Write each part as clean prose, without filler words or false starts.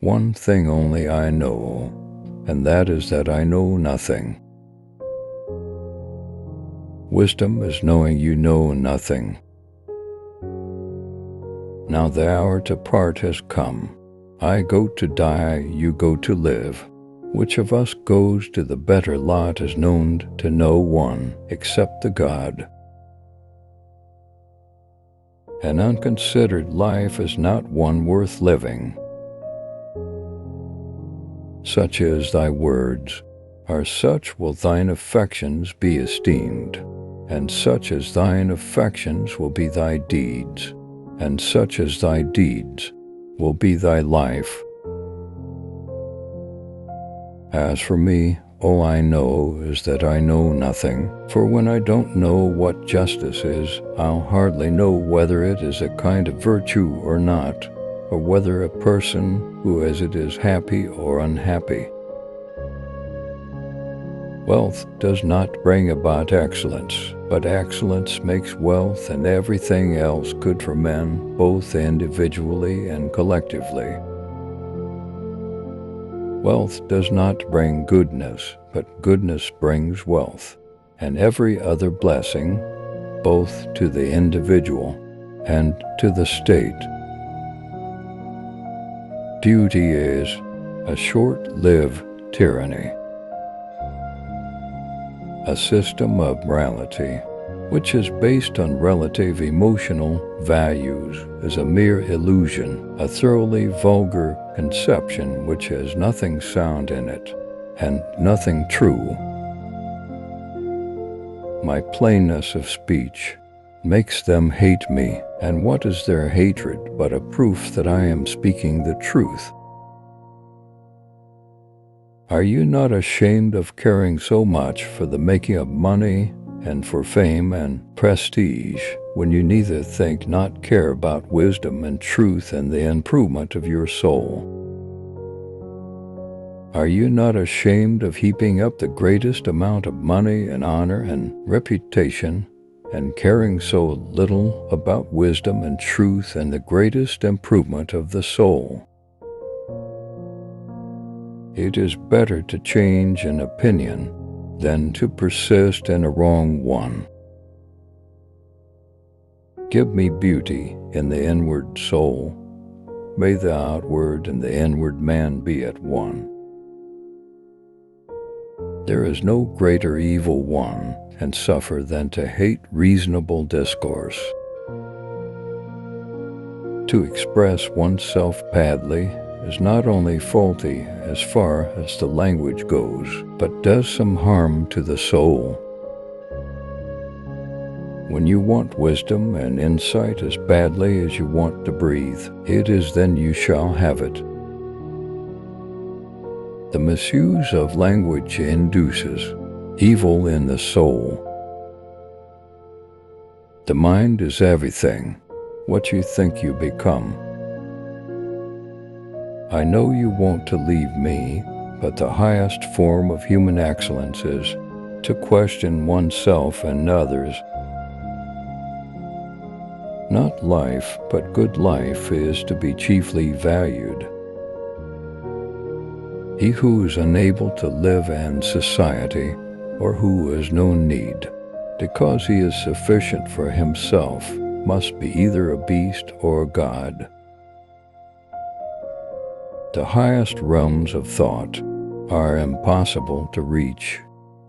One thing only I know, and that is that I know nothing. Wisdom is knowing you know nothing. Now the hour to part has come. I go to die, you go to live. Which of us goes to the better lot is known to no one except the God. An unconsidered life is not one worth living. Such is thy words, or such will thine affections be esteemed, and such as thine affections will be thy deeds, and such as thy deeds will be thy life. As for me, all I know is that I know nothing, for when I don't know what justice is, I'll hardly know whether it is a kind of virtue or not, or whether a person who as it is happy or unhappy. Wealth does not bring about excellence, but excellence makes wealth and everything else good for men, both individually and collectively. Wealth does not bring goodness, but goodness brings wealth, and every other blessing, both to the individual and to the state. Duty is a short-lived tyranny. A system of morality, which is based on relative emotional values, is a mere illusion, a thoroughly vulgar conception which has nothing sound in it, and nothing true. My plainness of speech makes them hate me, and what is their hatred but a proof that I am speaking the truth? Are you not ashamed of caring so much for the making of money and for fame and prestige, when you neither think nor care about wisdom and truth and the improvement of your soul? Are you not ashamed of heaping up the greatest amount of money and honor and reputation, and caring so little about wisdom and truth and the greatest improvement of the soul? It is better to change an opinion than to persist in a wrong one. Give me beauty in the inward soul. May the outward and the inward man be at one. There is no greater evil one and suffer than to hate reasonable discourse. To express oneself badly is not only faulty as far as the language goes, but does some harm to the soul. When you want wisdom and insight as badly as you want to breathe, it is then you shall have it. The misuse of language induces evil in the soul. The mind is everything, what you think you become. I know you want to leave me, but the highest form of human excellence is to question oneself and others. Not life, but good life is to be chiefly valued. He who is unable to live in society, or who has no need, because he is sufficient for himself, must be either a beast or a god. The highest realms of thought are impossible to reach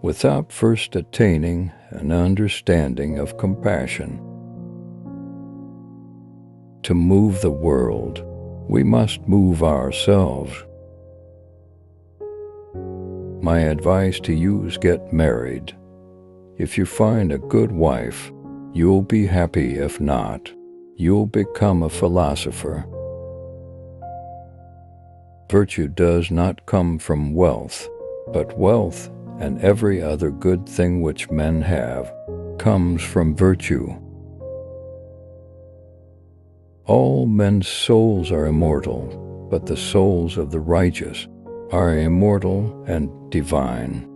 without first attaining an understanding of compassion. To move the world, we must move ourselves. My advice to you is get married. If you find a good wife, you'll be happy. If not, you'll become a philosopher. Virtue does not come from wealth, but wealth and every other good thing which men have comes from virtue. All men's souls are immortal, but the souls of the righteous are immortal and divine.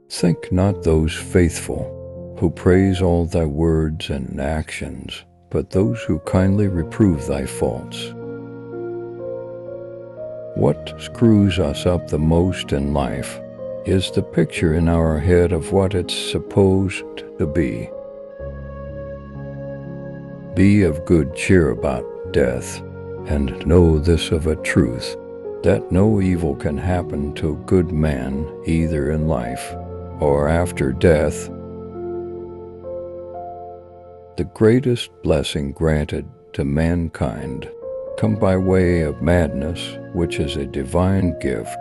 Think not those faithful who praise all thy words and actions, but those who kindly reprove thy faults. What screws us up the most in life is the picture in our head of what it's supposed to be. Be of good cheer about death, and know this of a truth, that no evil can happen to a good man either in life or after death. The greatest blessing granted to mankind come by way of madness, which is a divine gift.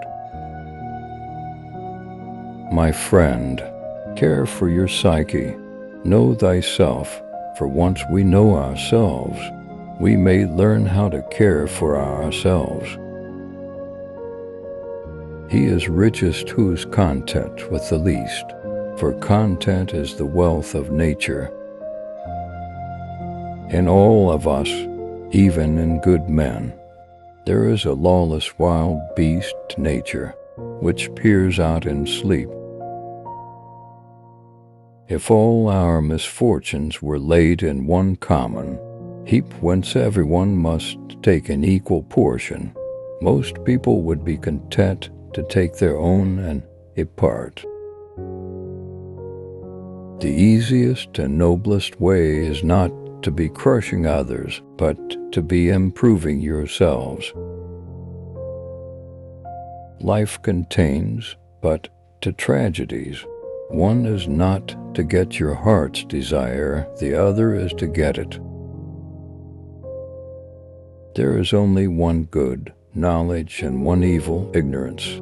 My friend, care for your psyche. Know thyself, for once we know ourselves, we may learn how to care for ourselves. He is richest who is content with the least, for content is the wealth of nature. In all of us, even in good men, there is a lawless wild beast nature, which peers out in sleep. If all our misfortunes were laid in one common heap whence everyone must take an equal portion, most people would be content to take their own and a part. The easiest and noblest way is not to be crushing others, but to be improving yourselves. Life contains but to tragedies. One is not to get your heart's desire, the other is to get it. There is only one good, knowledge, and one evil, ignorance.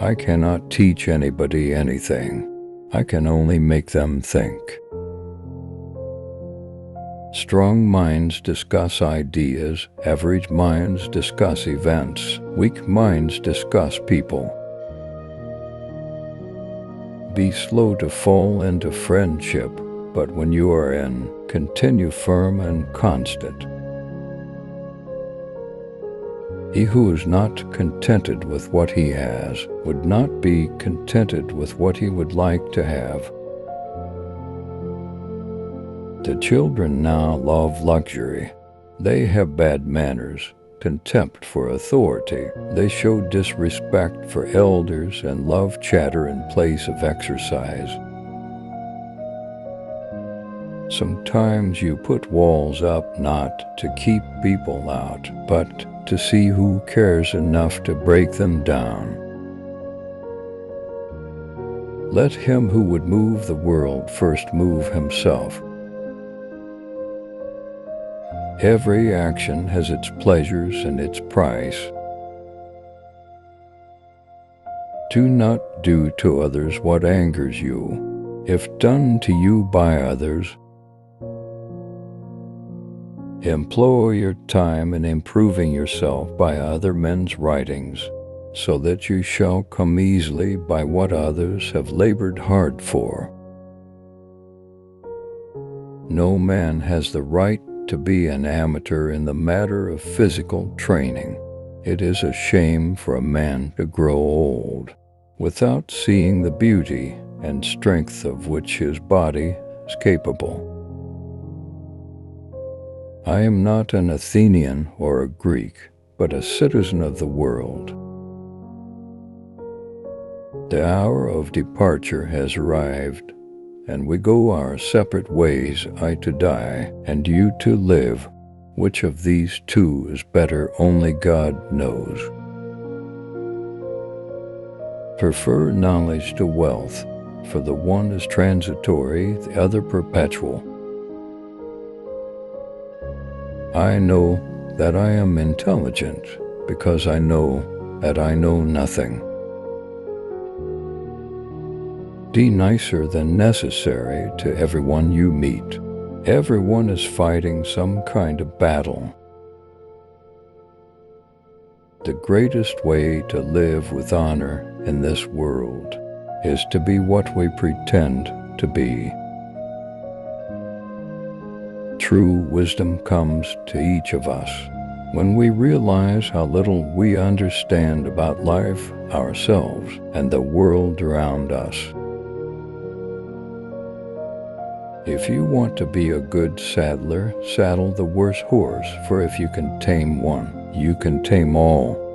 I cannot teach anybody anything. I can only make them think. Strong minds discuss ideas, average minds discuss events, weak minds discuss people. Be slow to fall into friendship, but when you are in, continue firm and constant. He who is not contented with what he has would not be contented with what he would like to have. The children now love luxury. They have bad manners, contempt for authority. They show disrespect for elders and love chatter in place of exercise. Sometimes you put walls up not to keep people out, but to see who cares enough to break them down. Let him who would move the world first move himself. Every action has its pleasures and its price. Do not do to others what angers you, if done to you by others. Employ your time in improving yourself by other men's writings, so that you shall come easily by what others have labored hard for. No man has the right to be an amateur in the matter of physical training. It is a shame for a man to grow old without seeing the beauty and strength of which his body is capable. I am not an Athenian or a Greek, but a citizen of the world. The hour of departure has arrived, and we go our separate ways, I to die, and you to live. Which of these two is better, only God knows. Prefer knowledge to wealth, for the one is transitory, the other perpetual. I know that I am intelligent, because I know that I know nothing. Be nicer than necessary to everyone you meet. Everyone is fighting some kind of battle. The greatest way to live with honor in this world is to be what we pretend to be. True wisdom comes to each of us when we realize how little we understand about life, ourselves, and the world around us. If you want to be a good saddler, saddle the worst horse, for if you can tame one, you can tame all.